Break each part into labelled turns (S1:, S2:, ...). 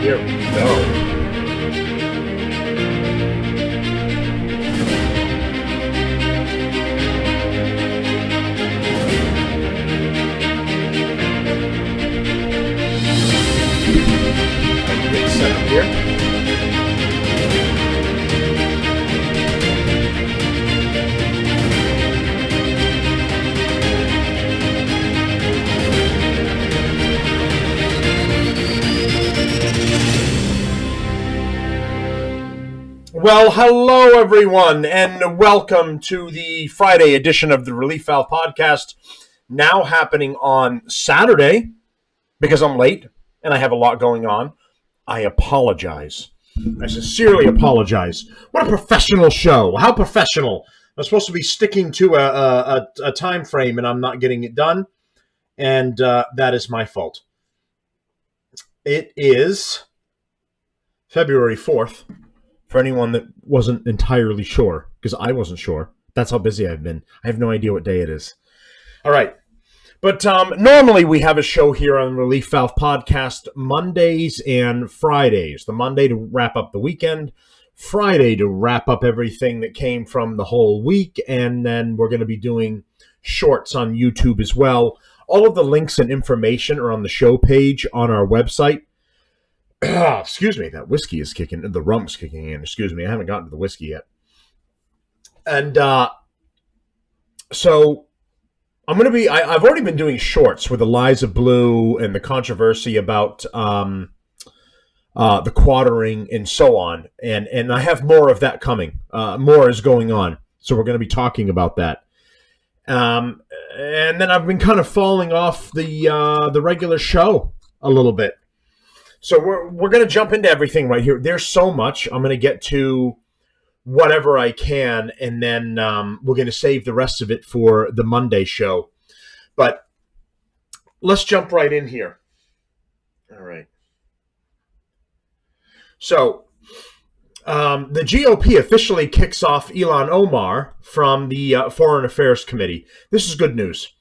S1: Here we go. Get set up here. Well, hello everyone, and welcome to the Friday edition of the Reliefvalve podcast, now happening on Saturday, because I'm late and I have a lot going on. I apologize. I sincerely apologize. What a professional show. How professional. I'm supposed to be sticking to a time frame and I'm not getting it done, and that is my fault. It is February 4th. For anyone that wasn't entirely sure, because I wasn't sure. That's how busy I've been. I have no idea what day it is. All right. But normally we have a show here on the Reliefvalve podcast Mondays and Fridays. The Monday to wrap up the weekend, Friday to wrap up everything that came from the whole week, and then we're going to be doing shorts on YouTube as well. All of the links and information are on the show page on our website. Excuse me, that whiskey is kicking, the rum's kicking in. Excuse me, I haven't gotten to the whiskey yet. And so I'm going to be, I've already been doing shorts with Eliza Blue and the controversy about the quartering and so on. And I have more of that coming. More is going on. So we're going to be talking about that. And then I've been kind of falling off the regular show a little bit. So we're going to jump into everything right here. There's so much. I'm going to get to whatever I can, and then we're going to save the rest of it for the Monday show. But let's jump right in here. All right. So the GOP officially kicks off Ilhan Omar from the Foreign Affairs Committee. This is good news.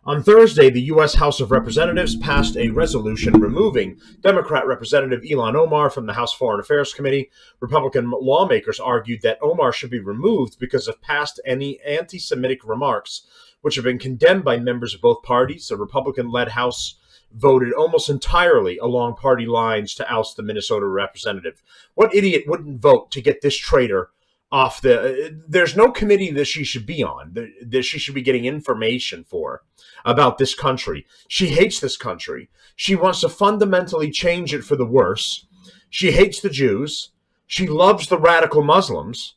S1: On Thursday, the U.S. House of Representatives passed a resolution removing Democrat Representative Ilhan Omar from the House Foreign Affairs Committee. Republican lawmakers argued that Omar should be removed because of past any anti-Semitic remarks, which have been condemned by members of both parties. The Republican-led House voted almost entirely along party lines to oust the Minnesota representative. What idiot wouldn't vote to get this traitor off there's no committee that she should be on, that she should be getting information for about this country. She hates this country. She wants to fundamentally change it for the worse. She hates the Jews. She loves the radical Muslims.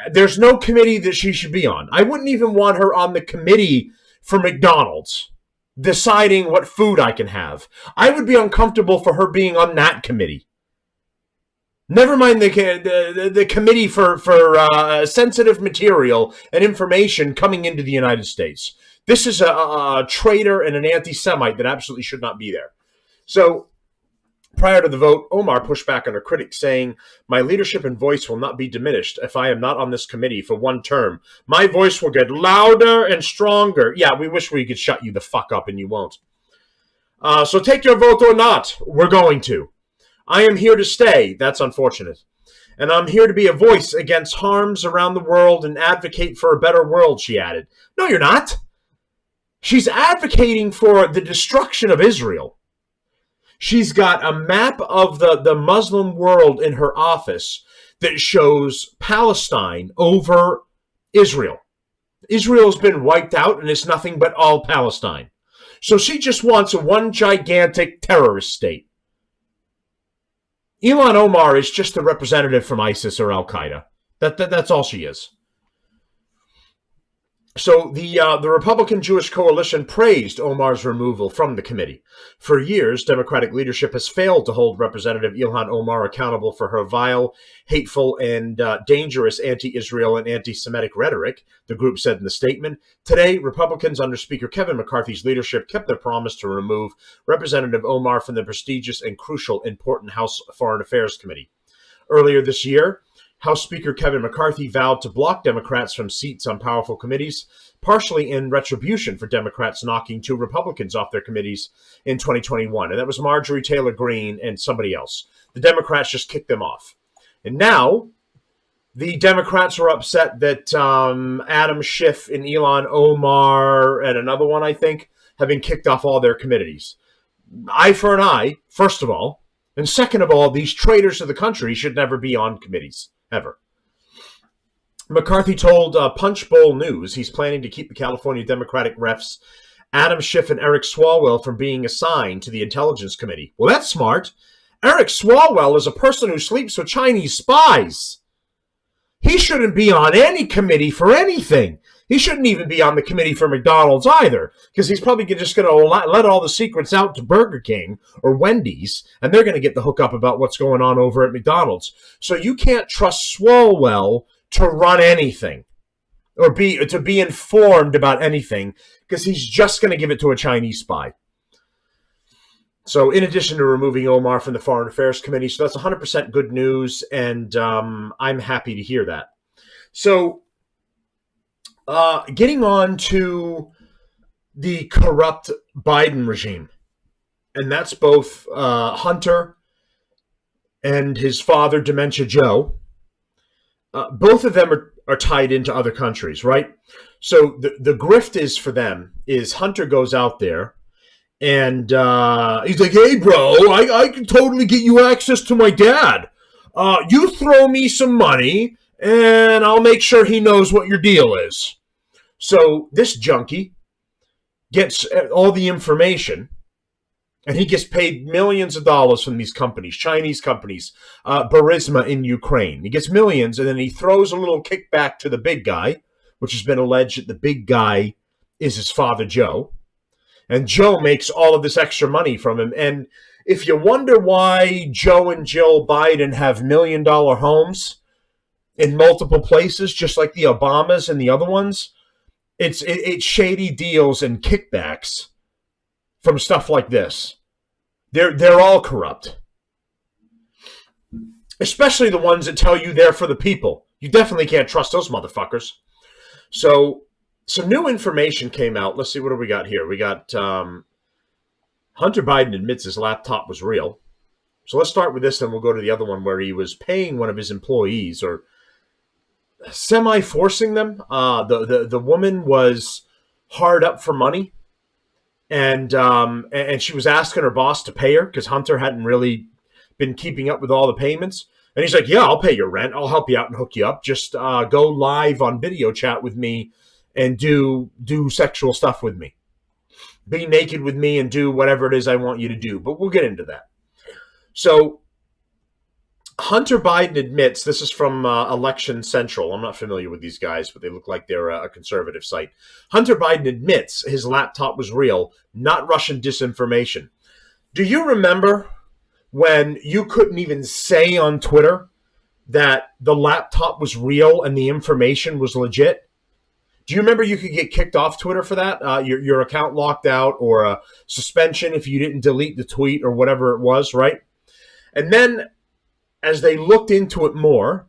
S1: There's no committee that she should be on. I wouldn't even want her on the committee for McDonald's, deciding what food I can have. I would be uncomfortable for her being on that committee. Never mind the committee for sensitive material and information coming into the United States. This is a traitor and an anti-Semite that absolutely should not be there. So, prior to the vote, Omar pushed back on her critics, saying, "My leadership and voice will not be diminished if I am not on this committee for one term. My voice will get louder and stronger." Yeah, we wish we could shut you the fuck up, and you won't. So take your vote or not. We're going to. I am here to stay. That's unfortunate. And I'm here to be a voice against harms around the world and advocate for a better world, she added. No, you're not. She's advocating for the destruction of Israel. She's got a map of the Muslim world in her office that shows Palestine over Israel. Israel's been wiped out and it's nothing but all Palestine. So she just wants one gigantic terrorist state. Ilhan Omar is just a representative from ISIS or Al-Qaeda. That's all she is. So the Republican Jewish coalition praised Omar's removal from the committee. For years, Democratic leadership has failed to hold Representative Ilhan Omar accountable for her vile, hateful, and dangerous anti-Israel and anti-Semitic rhetoric, the group said in the statement. Today, Republicans under Speaker Kevin McCarthy's leadership kept their promise to remove Representative Omar from the prestigious and crucial important House Foreign Affairs Committee. Earlier this year, House Speaker Kevin McCarthy vowed to block Democrats from seats on powerful committees, partially in retribution for Democrats knocking 2 Republicans off their committees in 2021. And that was Marjorie Taylor Greene and somebody else. The Democrats just kicked them off. And now the Democrats are upset that Adam Schiff and Ilhan Omar and another one, I think, have been kicked off all their committees. Eye for an eye, first of all. And second of all, these traitors to the country should never be on committees, ever. McCarthy told Punchbowl News he's planning to keep the California Democratic refs Adam Schiff and Eric Swalwell from being assigned to the Intelligence Committee. Well, that's smart. Eric Swalwell is a person who sleeps with Chinese spies. He shouldn't be on any committee for anything. He shouldn't even be on the committee for McDonald's either, because he's probably just going to let all the secrets out to Burger King or Wendy's, and they're going to get the hookup about what's going on over at McDonald's. So you can't trust Swalwell to run anything or to be informed about anything, because he's just going to give it to a Chinese spy. So in addition to removing Omar from the Foreign Affairs Committee, so that's 100% good news, and I'm happy to hear that. So getting on to the corrupt Biden regime, and that's both Hunter and his father, Dementia Joe. Both of them are tied into other countries, right? So the grift is for them is Hunter goes out there and he's like, hey, bro, I can totally get you access to my dad. You throw me some money and I'll make sure he knows what your deal is. So this junkie gets all the information, and he gets paid millions of dollars from these companies, Chinese companies, Burisma in Ukraine. He gets millions, and then he throws a little kickback to the big guy, which has been alleged that the big guy is his father, Joe. And Joe makes all of this extra money from him. And if you wonder why Joe and Jill Biden have million-dollar homes in multiple places, just like the Obamas and the other ones, it's shady deals and kickbacks from stuff like this. They're all corrupt. Especially the ones that tell you they're for the people. You definitely can't trust those motherfuckers. So some new information came out. Let's see, what do we got here? We got Hunter Biden admits his laptop was real. So let's start with this, then we'll go to the other one where he was paying one of his employees, or semi-forcing them. The woman was hard up for money. And she was asking her boss to pay her because Hunter hadn't really been keeping up with all the payments. And he's like, yeah, I'll pay your rent. I'll help you out and hook you up. Just go live on video chat with me and do sexual stuff with me. Be naked with me and do whatever it is I want you to do. But we'll get into that. So Hunter Biden admits, this is from Election Central. I'm not familiar with these guys, but they look like they're a conservative site. Hunter Biden admits his laptop was real, not Russian disinformation. Do you remember when you couldn't even say on Twitter that the laptop was real and the information was legit? Do you remember you could get kicked off Twitter for that? Your account locked out, or a suspension if you didn't delete the tweet or whatever it was, right? And then as they looked into it more,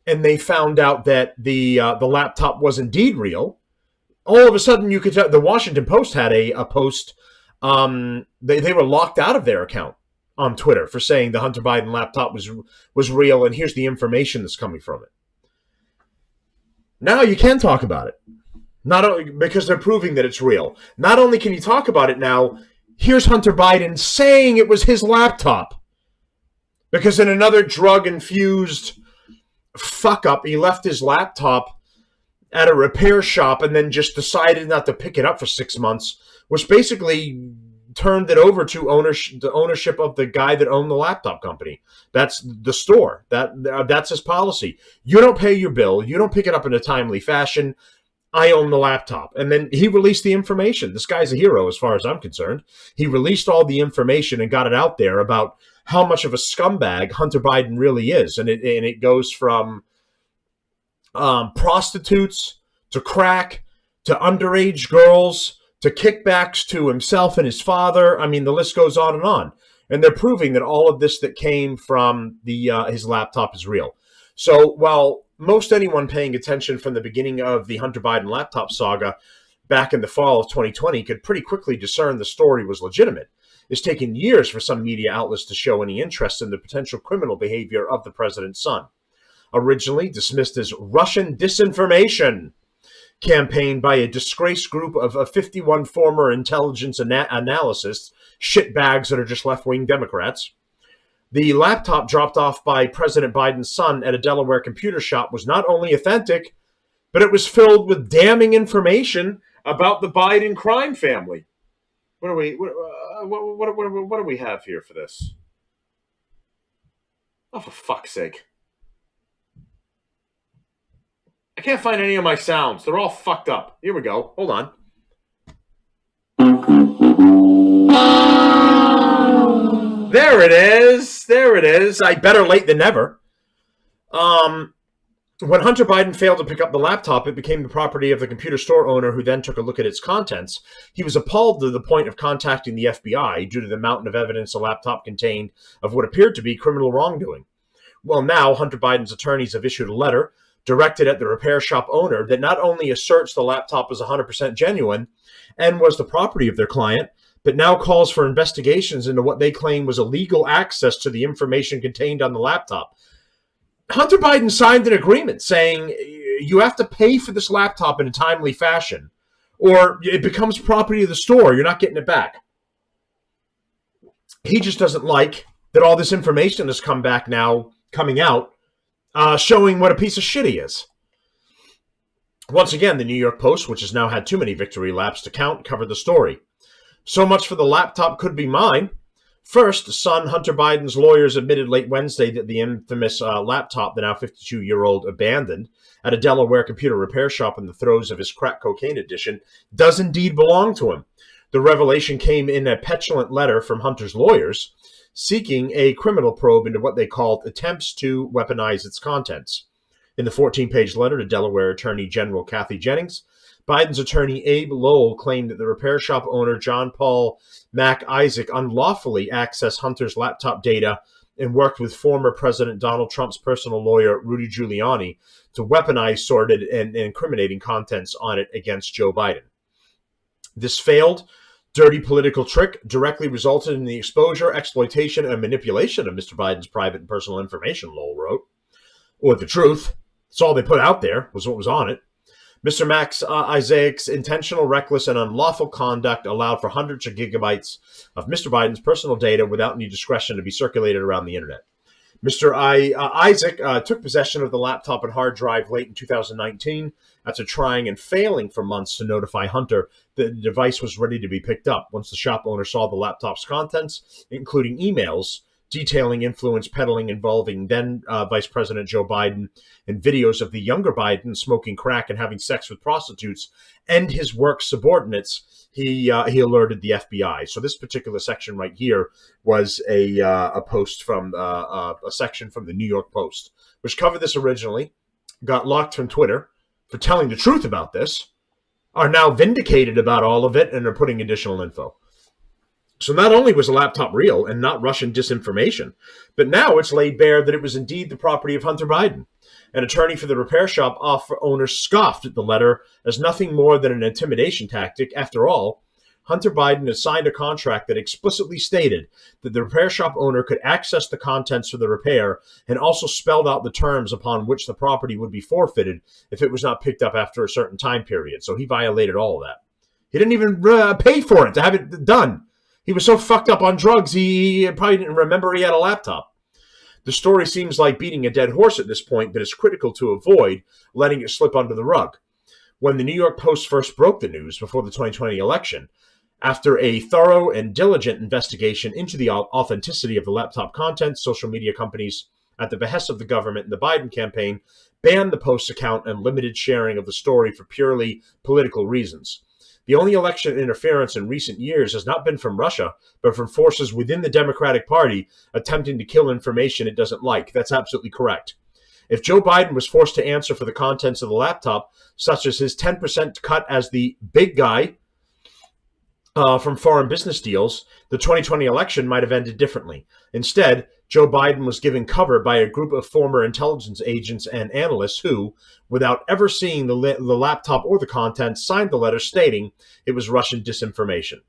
S1: and they found out that the laptop was indeed real, all of a sudden you could tell. The Washington Post had a post. They were locked out of their account on Twitter for saying the Hunter Biden laptop was real, and here's the information that's coming from it. Now you can talk about it, not only because they're proving that it's real. Not only can you talk about it now, here's Hunter Biden saying it was his laptop. Because in another drug-infused fuck-up, he left his laptop at a repair shop and then just decided not to pick it up for 6 months, which basically turned it over to the ownership of the guy that owned the laptop company. That's the store. That's his policy. You don't pay your bill. You don't pick it up in a timely fashion. I own the laptop. And then he released the information. This guy's a hero as far as I'm concerned. He released all the information and got it out there about how much of a scumbag Hunter Biden really is. And it goes from prostitutes to crack to underage girls to kickbacks to himself and his father. I mean, the list goes on. And they're proving that all of this that came from his laptop is real. So while most anyone paying attention from the beginning of the Hunter Biden laptop saga back in the fall of 2020 could pretty quickly discern the story was legitimate, it's taken years for some media outlets to show any interest in the potential criminal behavior of the president's son. Originally dismissed as Russian disinformation campaign by a disgraced group of 51 former intelligence analysts, shitbags that are just left-wing Democrats, the laptop dropped off by President Biden's son at a Delaware computer shop was not only authentic, but it was filled with damning information about the Biden crime family. What do we have here for this? Oh, for fuck's sake. I can't find any of my sounds. They're all fucked up. Here we go. Hold on. There it is. There it is. Better late than never. When Hunter Biden failed to pick up the laptop, it became the property of the computer store owner who then took a look at its contents. He was appalled to the point of contacting the FBI due to the mountain of evidence the laptop contained of what appeared to be criminal wrongdoing. Well, now Hunter Biden's attorneys have issued a letter directed at the repair shop owner that not only asserts the laptop is 100% genuine and was the property of their client, but now calls for investigations into what they claim was illegal access to the information contained on the laptop. Hunter Biden signed an agreement saying you have to pay for this laptop in a timely fashion, or it becomes property of the store. You're not getting it back. He just doesn't like that all this information has coming out, showing what a piece of shit he is. Once again, the New York Post, which has now had too many victory laps to count, covered the story. So much for the laptop could be mine. First, son Hunter Biden's lawyers admitted late Wednesday that the infamous laptop, the now 52-year-old abandoned at a Delaware computer repair shop in the throes of his crack cocaine addiction, does indeed belong to him. The revelation came in a petulant letter from Hunter's lawyers, seeking a criminal probe into what they called attempts to weaponize its contents. In the 14-page letter to Delaware Attorney General Kathy Jennings, Biden's attorney Abe Lowell claimed that the repair shop owner John Paul Mac Isaac unlawfully accessed Hunter's laptop data and worked with former President Donald Trump's personal lawyer Rudy Giuliani to weaponize sordid and incriminating contents on it against Joe Biden. This failed, dirty political trick directly resulted in the exposure, exploitation, and manipulation of Mr. Biden's private and personal information, Lowell wrote. Or the truth. That's all they put out there, was what was on it. Mr. Max Isaac's intentional, reckless, and unlawful conduct allowed for hundreds of gigabytes of Mr. Biden's personal data without any discretion to be circulated around the internet. Mr. Isaac took possession of the laptop and hard drive late in 2019 after trying and failing for months to notify Hunter that the device was ready to be picked up. Once the shop owner saw the laptop's contents, including emails detailing influence peddling involving then Vice President Joe Biden and videos of the younger Biden smoking crack and having sex with prostitutes and his work subordinates, he alerted the FBI. So this particular section right here was a post from a section from the New York Post, which covered this originally, got locked from Twitter for telling the truth about this, are now vindicated about all of it, and are putting additional info. So not only was the laptop real and not Russian disinformation, but now it's laid bare that it was indeed the property of Hunter Biden. An attorney for the repair shop owner scoffed at the letter as nothing more than an intimidation tactic. After all, Hunter Biden had signed a contract that explicitly stated that the repair shop owner could access the contents for the repair and also spelled out the terms upon which the property would be forfeited if it was not picked up after a certain time period. So he violated all of that. He didn't even pay for it to have it done. He was so fucked up on drugs, he probably didn't remember he had a laptop. The story seems like beating a dead horse at this point, but it's critical to avoid letting it slip under the rug. When the New York Post first broke the news before the 2020 election, after a thorough and diligent investigation into the authenticity of the laptop contents, social media companies, at the behest of the government and the Biden campaign, banned the Post's account and limited sharing of the story for purely political reasons. The only election interference in recent years has not been from Russia, but from forces within the Democratic Party attempting to kill information it doesn't like. That's absolutely correct. If Joe Biden was forced to answer for the contents of the laptop, such as his 10% cut as the big guy from foreign business deals, the 2020 election might have ended differently. Instead, Joe Biden was given cover by a group of former intelligence agents and analysts who, without ever seeing the laptop or the contents, signed the letter stating it was Russian disinformation.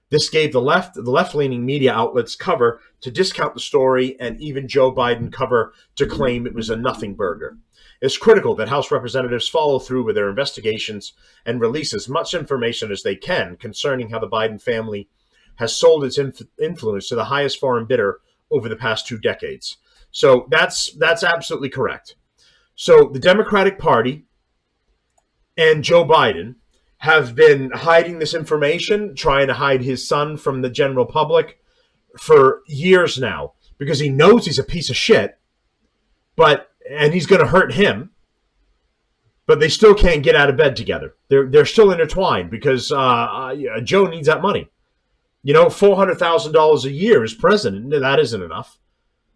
S1: This gave the left-leaning media outlets cover to discount the story, and even Joe Biden cover to claim it was a nothing burger. It's critical that House representatives follow through with their investigations and release as much information as they can concerning how the Biden family has sold its influence to the highest foreign bidder over the past 2 decades. So that's absolutely correct. So the Democratic Party and Joe Biden have been hiding this information, trying to hide his son from the general public for years now, because he knows he's a piece of shit, and he's going to hurt him, but they still can't get out of bed together. They're still intertwined because Joe needs that money. You know, $400,000 a year as president, that isn't enough.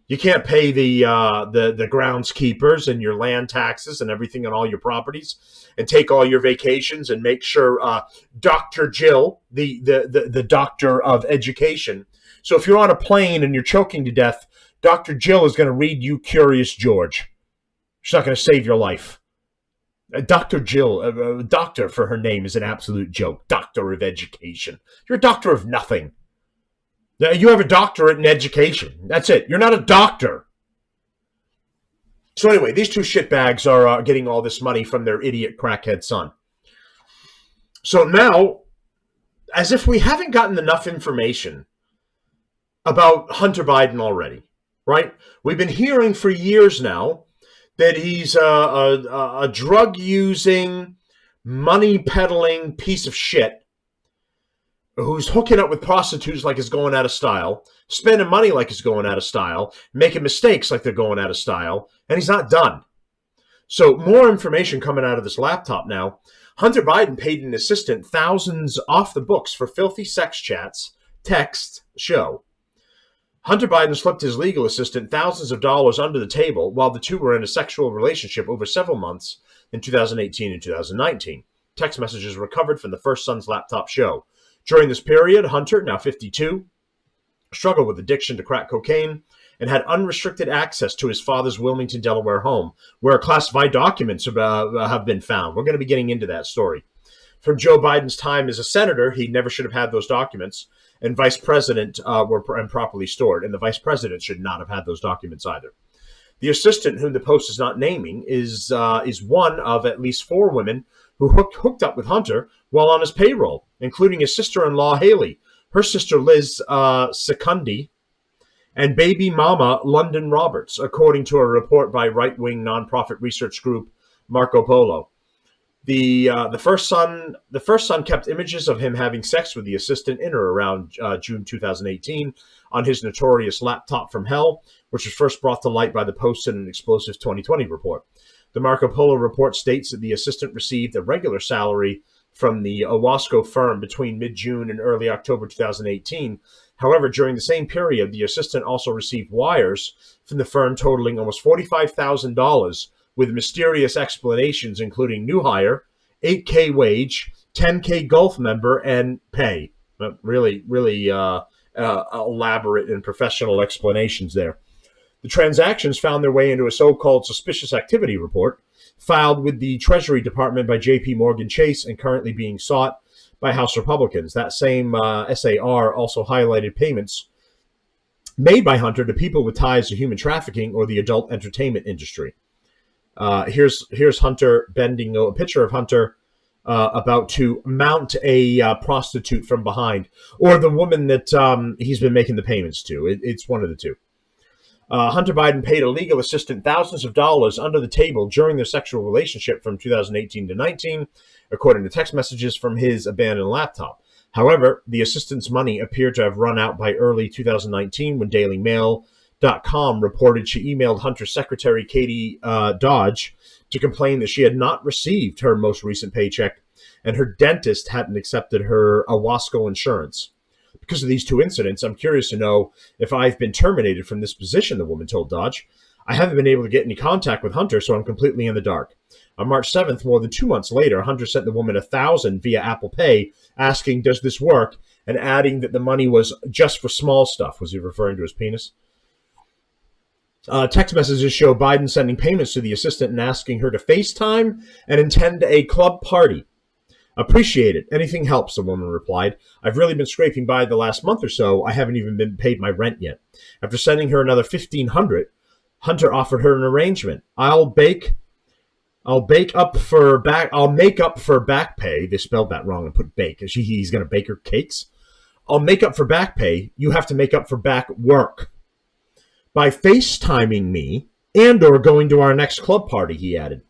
S1: You can't pay the groundskeepers and your land taxes and everything on all your properties, and take all your vacations and make sure Dr. Jill, the doctor of education. So if you're on a plane and you're choking to death, Dr. Jill is going to read you Curious George. She's not going to save your life. Dr. Jill, doctor for her name, is an absolute joke. Doctor of education. You're a doctor of nothing. You have a doctorate in education. That's it. You're not a doctor. So anyway, these two shitbags are getting all this money from their idiot crackhead son. So now, as if we haven't gotten enough information about Hunter Biden already, right? We've been hearing for years now that he's a drug-using, money-peddling piece of shit who's hooking up with prostitutes like it's going out of style, spending money like it's going out of style, making mistakes like they're going out of style, and he's not done. So more information coming out of this laptop now. Hunter Biden paid an assistant thousands off the books for filthy sex chats, texts show. Hunter Biden slipped his legal assistant thousands of dollars under the table while the two were in a sexual relationship over several months in 2018 and 2019. Text messages recovered from the first son's laptop show. During this period, Hunter, now 52, struggled with addiction to crack cocaine and had unrestricted access to his father's Wilmington, Delaware home, where classified documents have been found. We're going to be getting into that story. From Joe Biden's time as a senator, he never should have had those documents, and vice president were improperly stored, and the vice president should not have had those documents either. The assistant, whom the Post is not naming, is one of at least 4 women who hooked up with Hunter while on his payroll, including his sister-in-law, Haley, her sister, Liz Secundi, and baby mama, London Roberts, according to a report by right-wing nonprofit research group Marco Polo. The first son kept images of him having sex with the assistant in or around June 2018 on his notorious laptop from hell, which was first brought to light by the Post in an explosive 2020 report. The Marco Polo report states that the assistant received a regular salary from the Owasco firm between mid-June and early October 2018. However, during the same period, the assistant also received wires from the firm totaling almost $45,000 with mysterious explanations, including new hire, $8K wage, $10K Gulf member, and pay. Really elaborate and professional explanations there. The transactions found their way into a so-called suspicious activity report filed with the Treasury Department by J.P. Morgan Chase and currently being sought by House Republicans. That same SAR also highlighted payments made by Hunter to people with ties to human trafficking or the adult entertainment industry. Here's Hunter bending, a picture of Hunter about to mount a prostitute from behind, or the woman that he's been making the payments to. It's one of the two. Hunter Biden paid a legal assistant thousands of dollars under the table during their sexual relationship from 2018 to 19, according to text messages from his abandoned laptop. However, the assistant's money appeared to have run out by early 2019 when DailyMail.com reported she emailed Hunter's secretary, Katie Dodge, to complain that she had not received her most recent paycheck and her dentist hadn't accepted her Owasco insurance. Because of these two incidents, I'm curious to know if I've been terminated from this position, the woman told Dodge. I haven't been able to get any contact with Hunter, so I'm completely in the dark. On March 7th, more than 2 months later, Hunter sent the woman $1,000 via Apple Pay, asking, does this work? And adding that the money was just for small stuff. Was he referring to his penis? Text messages show Biden sending payments to the assistant and asking her to FaceTime and attend a club party. Appreciate it. Anything helps, the woman replied. I've really been scraping by the last month or so. I haven't even been paid my rent yet. After sending her another $1,500, Hunter offered her an arrangement. I'll make up for back pay. They spelled that wrong and put bake. He's going to bake her cakes. I'll make up for back pay. You have to make up for back work by FaceTiming me and or going to our next club party, he added.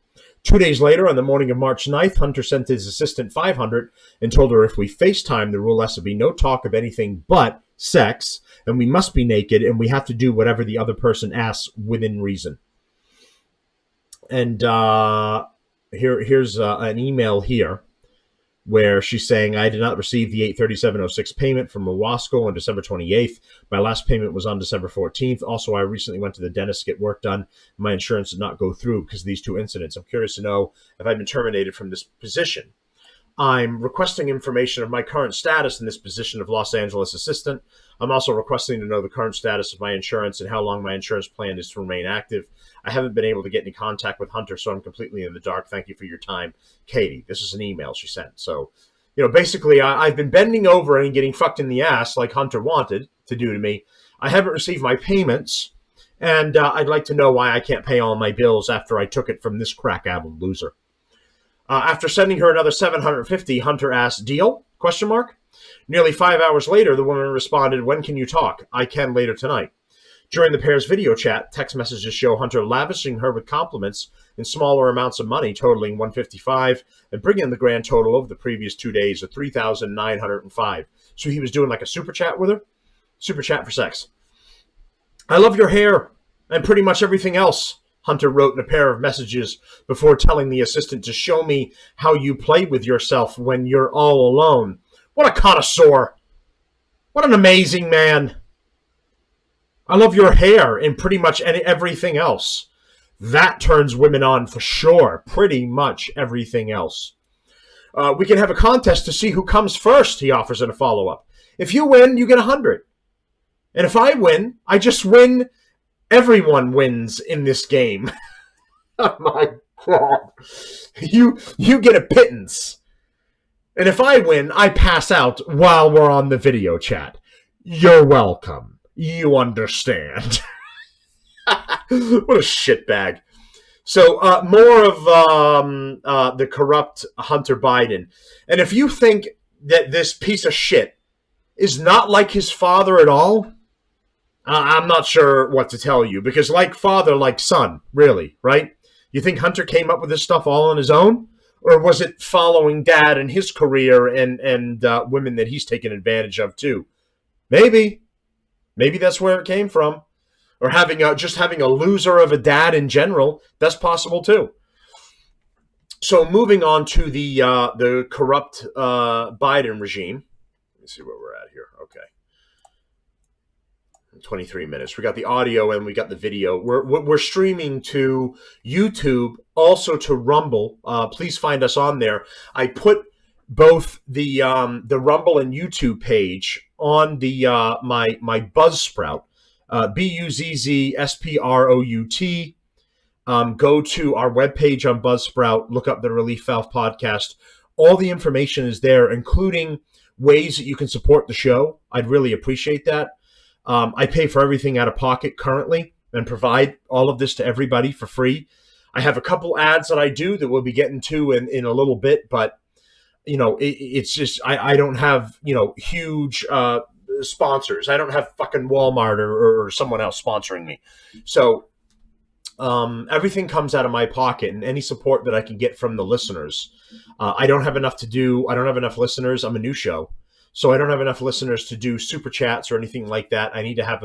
S1: 2 days later, on the morning of March 9th, Hunter sent his assistant $500 and told her if we FaceTime, there will be no talk of anything but sex, and we must be naked, and we have to do whatever the other person asks within reason. And here's an email here where she's saying, I did not receive the $837.06 payment from Owasco on December 28th. My last payment was on December 14th. Also, I recently went to the dentist to get work done. My insurance did not go through because of these two incidents. I'm curious to know if I've been terminated from this position. I'm requesting information of my current status in this position of Los Angeles assistant. I'm also requesting to know the current status of my insurance and how long my insurance plan is to remain active. I haven't been able to get any contact with Hunter, so I'm completely in the dark. Thank you for your time, Katie. This is an email she sent. So, basically, I've been bending over and getting fucked in the ass like Hunter wanted to do to me. I haven't received my payments, and I'd like to know why I can't pay all my bills after I took it from this crack-addled loser. After sending her another $750, Hunter asked, deal? ? Nearly 5 hours later, the woman responded, when can you talk? I can later tonight. During the pair's video chat, text messages show Hunter lavishing her with compliments in smaller amounts of money, totaling $155, and bringing the grand total over the previous 2 days of $3,905. So he was doing like a super chat with her? Super chat for sex. I love your hair and pretty much everything else, Hunter wrote in a pair of messages before telling the assistant to show me how you play with yourself when you're all alone. What a connoisseur. What an amazing man. I love your hair and pretty much everything else. That turns women on for sure. Pretty much everything else. We can have a contest to see who comes first, he offers in a follow-up. If you win, you get $100. And if I win, I just win. Everyone wins in this game. Oh my God. You get a pittance. And if I win, I pass out while we're on the video chat. You're welcome. You understand. What a shitbag. So more of the corrupt Hunter Biden. And if you think that this piece of shit is not like his father at all, I'm not sure what to tell you, because like father, like son, really, right? You think Hunter came up with this stuff all on his own? Or was it following dad and his career and women that he's taken advantage of too? Maybe. Maybe that's where it came from. Or just having a loser of a dad in general, that's possible too. So moving on to the corrupt Biden regime. Let me see where we're at here. Okay. 23 minutes. We got the audio and we got the video. We're streaming to YouTube, also to Rumble. Please find us on there. I put both the Rumble and YouTube page on the my Buzzsprout, BUZZSPROUT. Go to our webpage on Buzzsprout. Look up the Reliefvalve podcast. All the information is there, including ways that you can support the show. I'd really appreciate that. I pay for everything out of pocket currently and provide all of this to everybody for free. I have a couple ads that I do that we'll be getting to in a little bit, but it's just I don't have huge sponsors. I don't have fucking Walmart or someone else sponsoring me. So everything comes out of my pocket, and any support that I can get from the listeners. I don't have enough to do. I don't have enough listeners. I'm a new show. So I don't have enough listeners to do super chats or anything like that. I need to have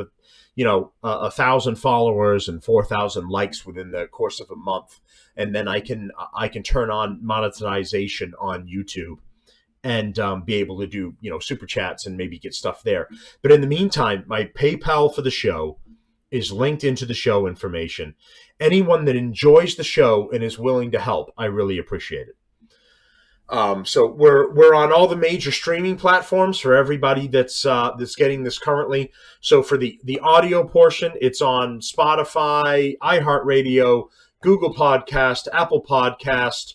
S1: 1,000 followers and 4,000 likes within the course of a month, and then I can turn on monetization on YouTube and be able to do super chats and maybe get stuff there. But in the meantime, my PayPal for the show is linked into the show information. Anyone that enjoys the show and is willing to help, I really appreciate it. So we're on all the major streaming platforms for everybody that's getting this currently. So for the audio portion, it's on Spotify, iHeartRadio, Google Podcast, Apple Podcast,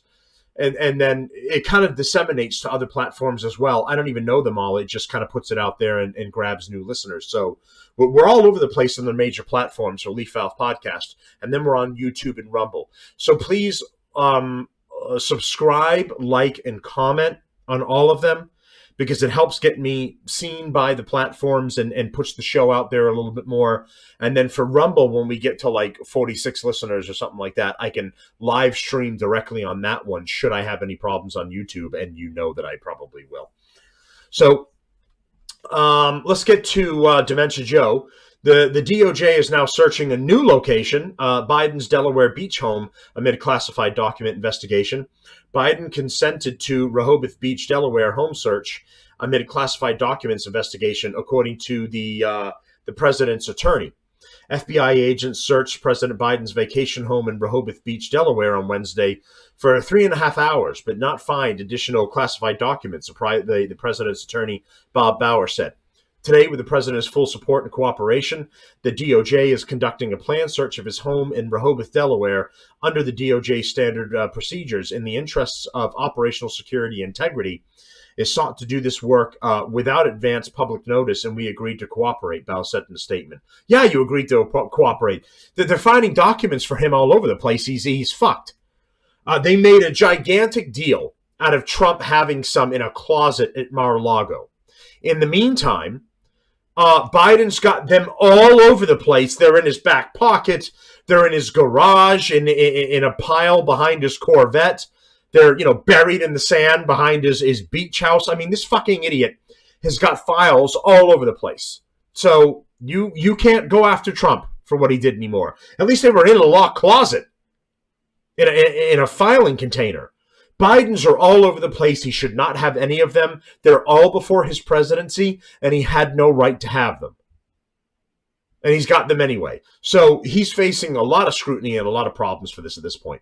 S1: and then it kind of disseminates to other platforms as well. I don't even know them all. It just kind of puts it out there and grabs new listeners. So we're all over the place on the major platforms for Reliefvalve Podcast, and then we're on YouTube and Rumble. So please subscribe, like, and comment on all of them, because it helps get me seen by the platforms and puts the show out there a little bit more. And then for Rumble, when we get to like 46 listeners or something like that, I can live stream directly on that one should I have any problems on YouTube, and you know that I probably will. So let's get to Dementia Joe. The DOJ is now searching a new location, Biden's Delaware beach home, amid a classified document investigation. Biden consented to Rehoboth Beach, Delaware home search amid a classified documents investigation, according to the president's attorney. FBI agents searched President Biden's vacation home in Rehoboth Beach, Delaware on Wednesday for 3.5 hours, but not find additional classified documents, the president's attorney, Bob Bauer, said. Today, with the president's full support and cooperation, the DOJ is conducting a planned search of his home in Rehoboth, Delaware, under the DOJ standard procedures in the interests of operational security and integrity. Is sought to do this work without advance public notice, and we agreed to cooperate, Bauer said in a statement. Yeah, you agreed to cooperate. They're finding documents for him all over the place. He's fucked. They made a gigantic deal out of Trump having some in a closet at Mar-a-Lago. In the meantime, Biden's got them all over the place. They're in his back pocket. They're in his garage, in a pile behind his Corvette. They're, buried in the sand behind his beach house. I mean, this fucking idiot has got files all over the place. So you can't go after Trump for what he did anymore. At least they were in a locked closet, in a filing container. Biden's are all over the place. He should not have any of them. They're all before his presidency, and he had no right to have them. And he's got them anyway. So he's facing a lot of scrutiny and a lot of problems for this at this point.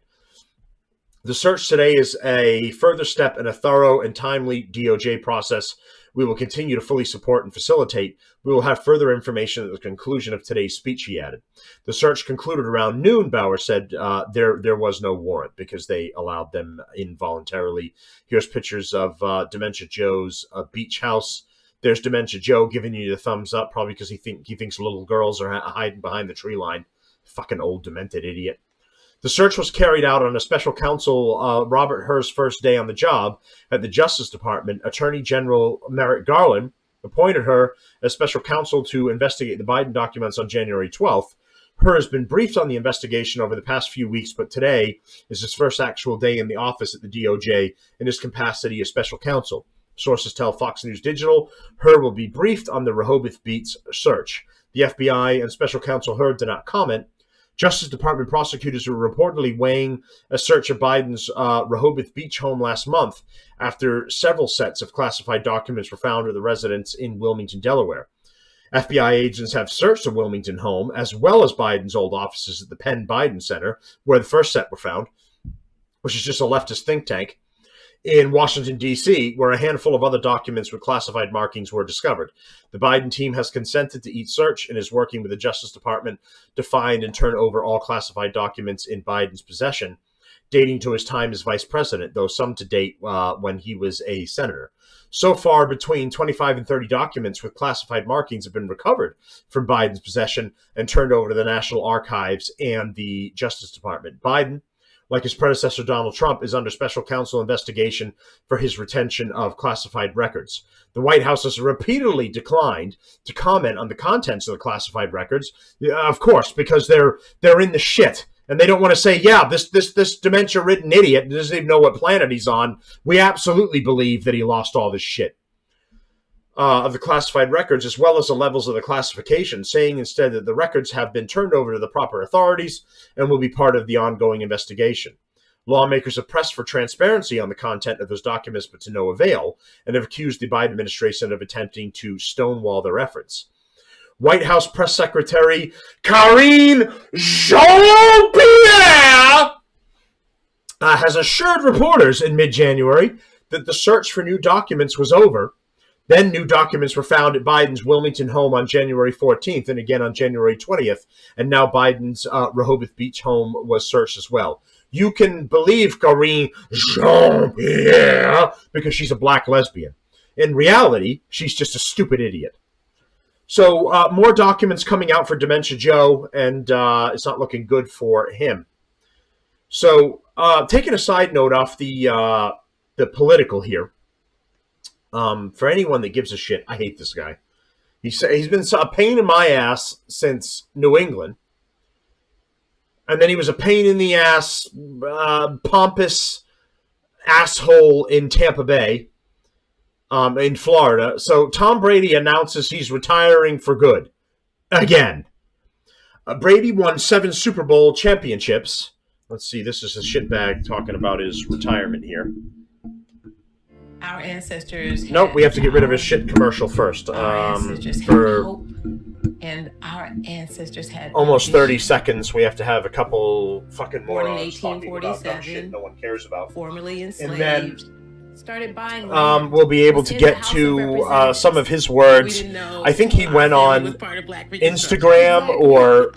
S1: The search today is a further step in a thorough and timely DOJ process we will continue to fully support and facilitate. We will have further information at the conclusion of today's speech, he added. The search concluded around noon, Bauer said. There was no warrant because they allowed them in voluntarily. Here's pictures of Dementia Joe's beach house. There's Dementia Joe giving you the thumbs up, probably because he thinks little girls are hiding behind the tree line. Fucking old demented idiot. The search was carried out on a special counsel, Robert Hur's first day on the job at the Justice Department. Attorney General Merrick Garland appointed Hur as special counsel to investigate the Biden documents on January 12th. Hur has been briefed on the investigation over the past few weeks, but today is his first actual day in the office at the DOJ in his capacity as special counsel. Sources tell Fox News Digital Hur will be briefed on the Rehoboth Beach search. The FBI and special counsel Hur did not comment. Justice Department prosecutors were reportedly weighing a search of Biden's Rehoboth Beach home last month after several sets of classified documents were found at the residence in Wilmington, Delaware. FBI agents have searched the Wilmington home as well as Biden's old offices at the Penn Biden Center, where the first set were found, which is just a leftist think tank, in Washington, D.C., where a handful of other documents with classified markings were discovered. The Biden team has consented to each search and is working with the Justice Department to find and turn over all classified documents in Biden's possession, dating to his time as vice president, though some to date when he was a senator. So far, between 25 and 30 documents with classified markings have been recovered from Biden's possession and turned over to the National Archives and the Justice Department. Biden, like his predecessor Donald Trump, is under special counsel investigation for his retention of classified records. The White House has repeatedly declined to comment on the contents of the classified records, of course, because they're in the shit. And they don't want to say, yeah, this dementia-ridden idiot doesn't even know what planet he's on. We absolutely believe that he lost all this shit of the classified records, as well as the levels of the classification, saying instead that the records have been turned over to the proper authorities and will be part of the ongoing investigation. Lawmakers have pressed for transparency on the content of those documents, but to no avail, and have accused the Biden administration of attempting to stonewall their efforts. White House Press Secretary Karine Jean-Pierre has assured reporters in mid-January that that the search for new documents was over. Then new documents were found at Biden's Wilmington home on January 14th and again on January 20th. And now Biden's Rehoboth Beach home was searched as well. You can believe Karine Jean-Pierre because she's a black lesbian. In reality, she's just a stupid idiot. So more documents coming out for Dementia Joe, and it's not looking good for him. So taking a side note off the political here, for anyone that gives a shit, I hate this guy. He's been a pain in my ass since New England. And then he was a pain in the ass, pompous asshole in Tampa Bay, in Florida. So Tom Brady announces he's retiring for good. Again. Brady won 7 Super Bowl championships. Let's see, this is a shitbag talking about his retirement here.
S2: Our ancestors.
S1: Nope, we have to get rid of his shit commercial first.
S2: Our ancestors had hope, and our ancestors had
S1: almost 30 seconds. We have to have a couple fucking
S2: born in
S1: morons talking about dumb shit no one cares about.
S2: Formerly enslaved.
S1: And then
S2: started buying land.
S1: We'll be able to get to some of his words. I think he went on Instagram or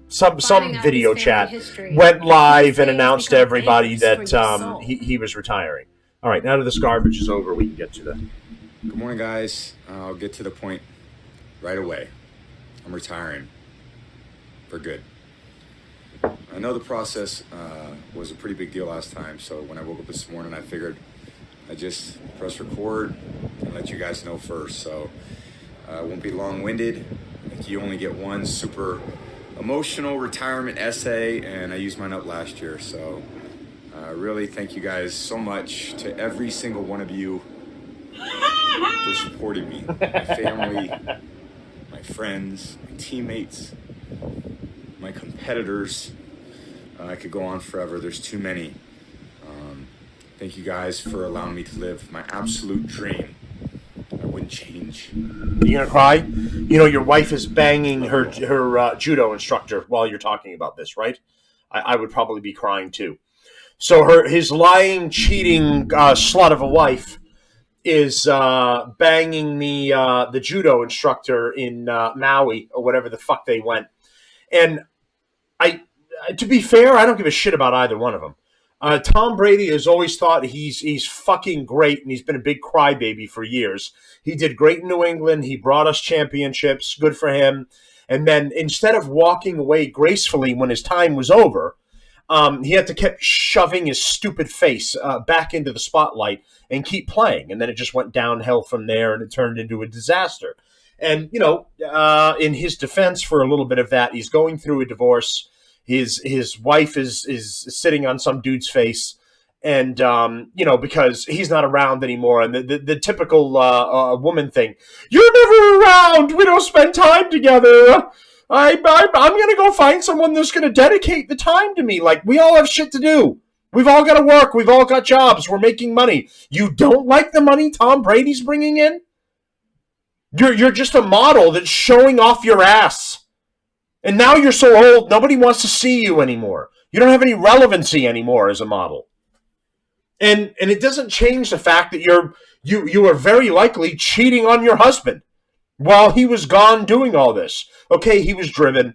S1: some video chat, went live and announced to everybody that he was retiring. All right, now that this garbage is over, we can get to that.
S3: Good morning, guys. I'll get to the point right away. I'm retiring for good. I know the process was a pretty big deal last time, so when I woke up this morning, I figured I'd just press record and let you guys know first. So I won't be long-winded. You only get one super emotional retirement essay, and I used mine up last year, so really thank you guys so much to every single one of you for supporting me, my family, my friends, my teammates, my competitors. I could go on forever. There's too many. Thank you guys for allowing me to live my absolute dream. I wouldn't change.
S1: You gonna cry? You know your wife is banging her judo instructor while you're talking about this, right? I would probably be crying too. So his lying, cheating slut of a wife is banging the judo instructor in Maui or whatever the fuck they went. And to be fair, I don't give a shit about either one of them. Tom Brady has always thought he's fucking great, and he's been a big crybaby for years. He did great in New England. He brought us championships. Good for him. And then instead of walking away gracefully when his time was over, he had to keep shoving his stupid face back into the spotlight and keep playing. And then it just went downhill from there, and it turned into a disaster. And, in his defense for a little bit of that, he's going through a divorce. His wife is sitting on some dude's face, and, because he's not around anymore. And the typical woman thing, you're never around. We don't spend time together. I'm going to go find someone that's going to dedicate the time to me. Like, we all have shit to do. We've all got to work. We've all got jobs. We're making money. You don't like the money Tom Brady's bringing in? You're just a model that's showing off your ass. And now you're so old, nobody wants to see you anymore. You don't have any relevancy anymore as a model. And it doesn't change the fact that you are very likely cheating on your husband while he was gone doing all this. Okay, he was driven.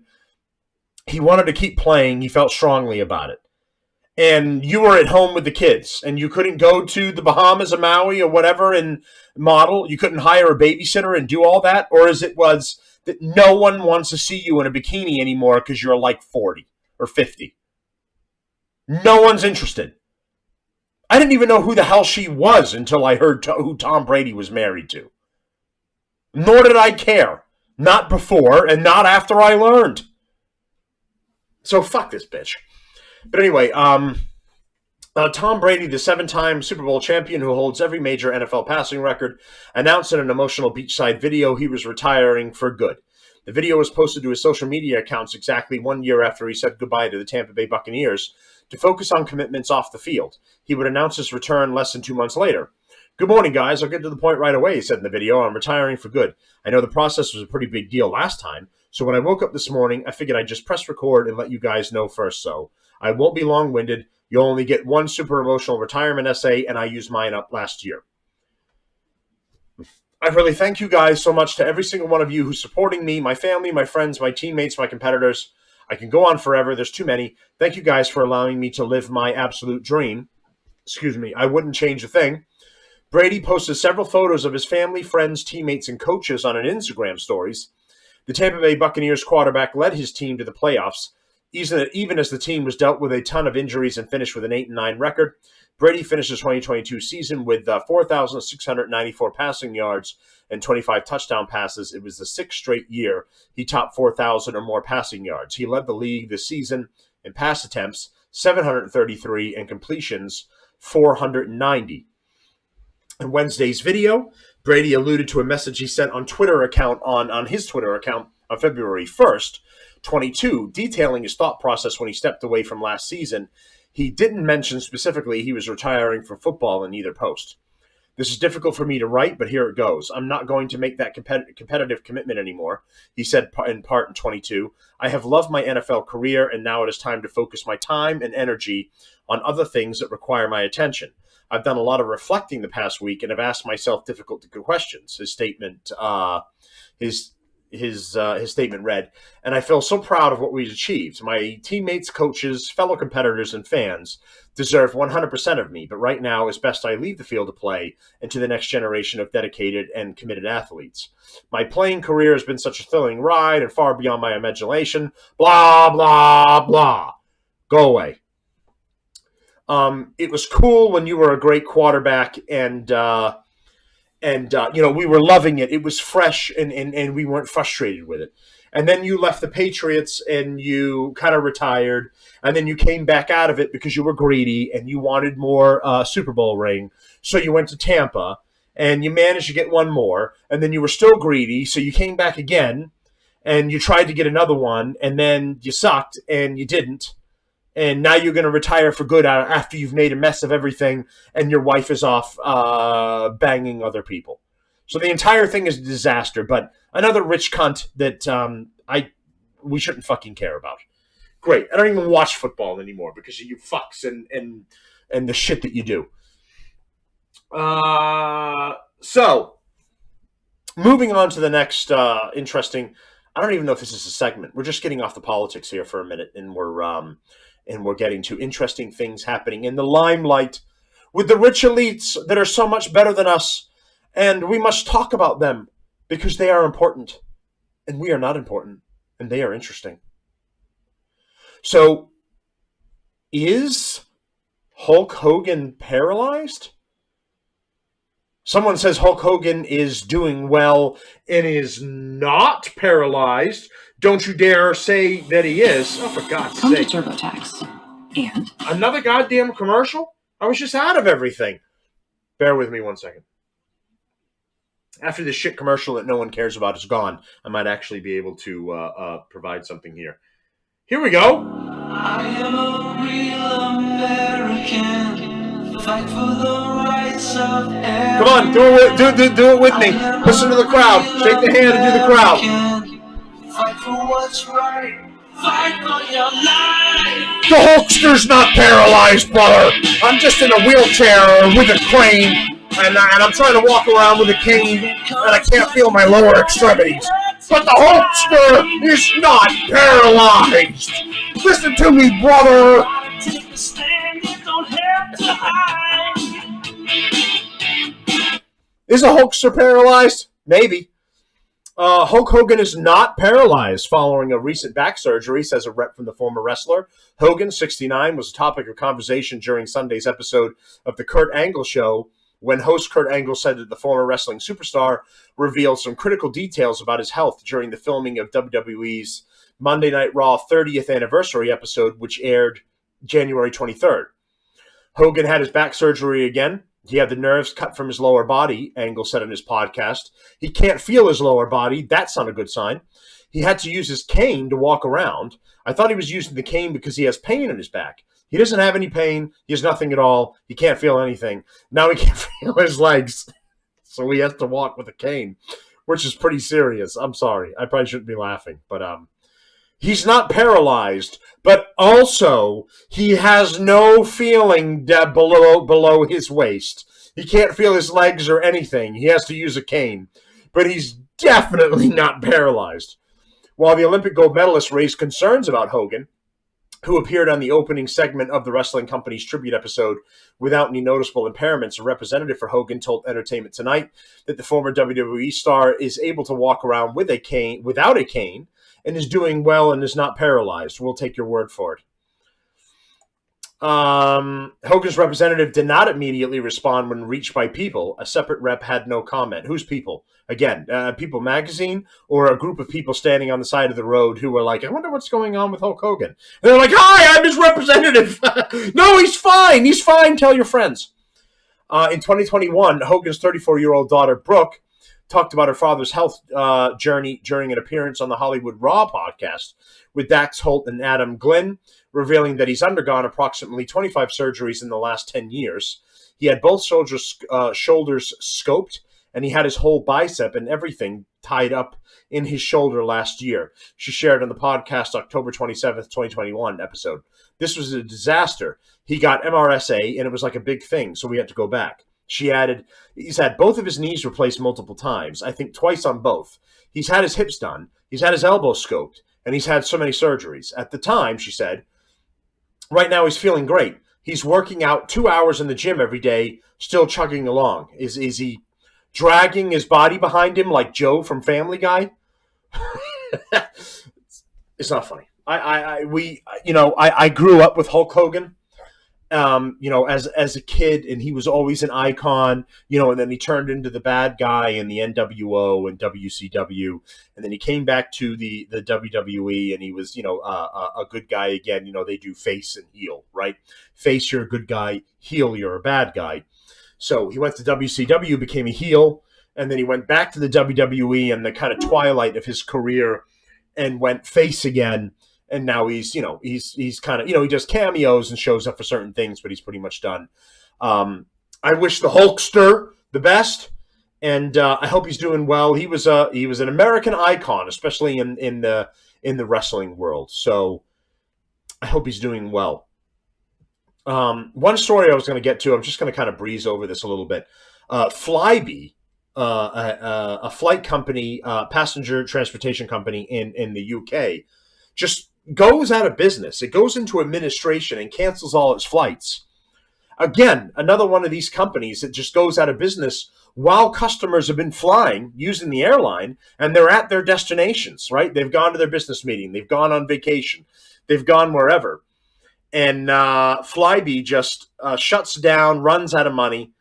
S1: He wanted to keep playing. He felt strongly about it. And you were at home with the kids, and you couldn't go to the Bahamas or Maui or whatever and model. You couldn't hire a babysitter and do all that. Or as it was that no one wants to see you in a bikini anymore because you're like 40 or 50. No one's interested. I didn't even know who the hell she was until I heard who Tom Brady was married to. Nor did I care. Not before and not after I learned. So fuck this bitch. But anyway, Tom Brady, the 7-time Super Bowl champion who holds every major NFL passing record, announced in an emotional beachside video he was retiring for good. The video was posted to his social media accounts exactly 1 year after he said goodbye to the Tampa Bay Buccaneers to focus on commitments off the field. He would announce his return less than 2 months later. Good morning, guys. I'll get to the point right away, he said in the video. I'm retiring for good. I know the process was a pretty big deal last time, so when I woke up this morning, I figured I'd just press record and let you guys know first. So I won't be long-winded. You'll only get one super emotional retirement essay, and I used mine up last year. I really thank you guys so much, to every single one of you who's supporting me, my family, my friends, my teammates, my competitors. I can go on forever. There's too many. Thank you guys for allowing me to live my absolute dream. Excuse me. I wouldn't change a thing. Brady posted several photos of his family, friends, teammates, and coaches on an Instagram stories. The Tampa Bay Buccaneers quarterback led his team to the playoffs, even as the team was dealt with a ton of injuries and finished with an 8-9 record. Brady finished the 2022 season with 4,694 passing yards and 25 touchdown passes. It was the sixth straight year he topped 4,000 or more passing yards. He led the league this season in pass attempts, 733, and completions, 490. In Wednesday's video, Brady alluded to a message he sent on his Twitter account on February 1st, 22, detailing his thought process when he stepped away from last season. He didn't mention specifically he was retiring from football in either post. This is difficult for me to write, but here it goes. I'm not going to make that competitive commitment anymore, he said in part in 22. I have loved my NFL career, and now it is time to focus my time and energy on other things that require my attention. I've done a lot of reflecting the past week and have asked myself difficult questions. His statement read, and I feel so proud of what we've achieved. My teammates, coaches, fellow competitors, and fans deserve 100% of me, but right now, it's best I leave the field of play into the next generation of dedicated and committed athletes. My playing career has been such a thrilling ride and far beyond my imagination. Blah, blah, blah. Go away. It was cool when you were a great quarterback, and we were loving it. It was fresh, and we weren't frustrated with it. And then you left the Patriots, and you kind of retired, and then you came back out of it because you were greedy, and you wanted more Super Bowl ring. So you went to Tampa, and you managed to get one more, and then you were still greedy, so you came back again, and you tried to get another one, and then you sucked, and you didn't. And now you're going to retire for good after you've made a mess of everything, and your wife is off banging other people. So the entire thing is a disaster, but another rich cunt that we shouldn't fucking care about. Great. I don't even watch football anymore because of you fucks and the shit that you do. So, moving on to the next interesting... I don't even know if this is a segment. We're just getting off the politics here for a minute, and we're getting to interesting things happening in the limelight with the rich elites that are so much better than us, and we must talk about them because they are important, and we are not important, and they are interesting. So, is Hulk Hogan paralyzed? Someone says Hulk Hogan is doing well and is not paralyzed. Don't you dare say that he is. Oh, for God's sake.
S4: Come to TurboTax. And?
S1: Another goddamn commercial? I was just out of everything. Bear with me 1 second. After this shit commercial that no one cares about is gone, I might actually be able to provide something here. Here we go.
S5: I am a real American. Fight for the rights of everyone.
S1: Come on, do it with me. Listen to the crowd. Shake the hand and do the crowd.
S5: Fight for what's right. Fight for your life.
S1: The Hulkster's not paralyzed, brother. I'm just in a wheelchair with a crane, and I'm trying to walk around with a cane, and I can't feel my lower extremities. But the Hulkster is not paralyzed. Listen to me, brother.
S5: Take a stand, you don't have to hide.
S1: Is a Hulkster paralyzed? Maybe. Hulk Hogan is not paralyzed following a recent back surgery, says a rep from the former wrestler. Hogan, 69, was a topic of conversation during Sunday's episode of The Kurt Angle Show, when host Kurt Angle said that the former wrestling superstar revealed some critical details about his health during the filming of WWE's Monday Night Raw 30th anniversary episode, which aired January 23rd. Hogan had his back surgery again. He had the nerves cut from his lower body, Angle said in his podcast. He can't feel his lower body. That's not a good sign. He had to use his cane to walk around. I thought he was using the cane because he has pain in his back. He doesn't have any pain. He has nothing at all. He can't feel anything. Now he can't feel his legs. So he has to walk with a cane, which is pretty serious. I'm sorry. I probably shouldn't be laughing. But He's not paralyzed, but also he has no feeling below his waist. He can't feel his legs or anything. He has to use a cane. But he's definitely not paralyzed. While the Olympic gold medalist raised concerns about Hogan, who appeared on the opening segment of the wrestling company's tribute episode without any noticeable impairments, a representative for Hogan told Entertainment Tonight that the former WWE star is able to walk around with a cane, without a cane, and is doing well and is not paralyzed. We'll take your word for it. Hogan's representative did not immediately respond when reached by People. A separate rep had no comment. Who's People? Again, People magazine, or a group of people standing on the side of the road who were like, I wonder what's going on with Hulk Hogan. And they're like, hi, I'm his representative. No, he's fine. He's fine. Tell your friends. In 2021, Hogan's 34-year-old daughter, Brooke, talked about her father's health journey during an appearance on the Hollywood Raw podcast with Dax Holt and Adam Glynn, revealing that he's undergone approximately 25 surgeries in the last 10 years. He had both shoulders scoped, and he had his whole bicep and everything tied up in his shoulder last year. She shared on the podcast October 27th, 2021 episode. This was a disaster. He got MRSA, and it was like a big thing, so we had to go back. She added, he's had both of his knees replaced multiple times, I think twice on both. He's had his hips done. He's had his elbows scoped, and he's had so many surgeries. At the time, she said, right now he's feeling great. He's working out 2 hours in the gym every day, still chugging along. Is he dragging his body behind him like Joe from Family Guy? It's not funny. I grew up with Hulk Hogan. As a kid, and he was always an icon, and then he turned into the bad guy in the NWO and WCW, and then he came back to the WWE, and he was, a good guy again. They do face and heel, right? Face, you're a good guy. Heel, you're a bad guy. So he went to WCW, became a heel, and then he went back to the WWE in the kind of twilight of his career and went face again. And now he's kind of, he does cameos and shows up for certain things, but he's pretty much done. I wish the Hulkster the best, and I hope he's doing well. He was an American icon, especially in the wrestling world. So I hope he's doing well. One story I was going to get to, I'm just going to kind of breeze over this a little bit. Flybe, a flight company, passenger transportation company in the UK, just goes out of business. It goes into administration and cancels all its flights. Again, another one of these companies that just goes out of business while customers have been flying using the airline and they're at their destinations, right? They've gone to their business meeting. They've gone on vacation. They've gone wherever. And Flybe just shuts down, runs out of money,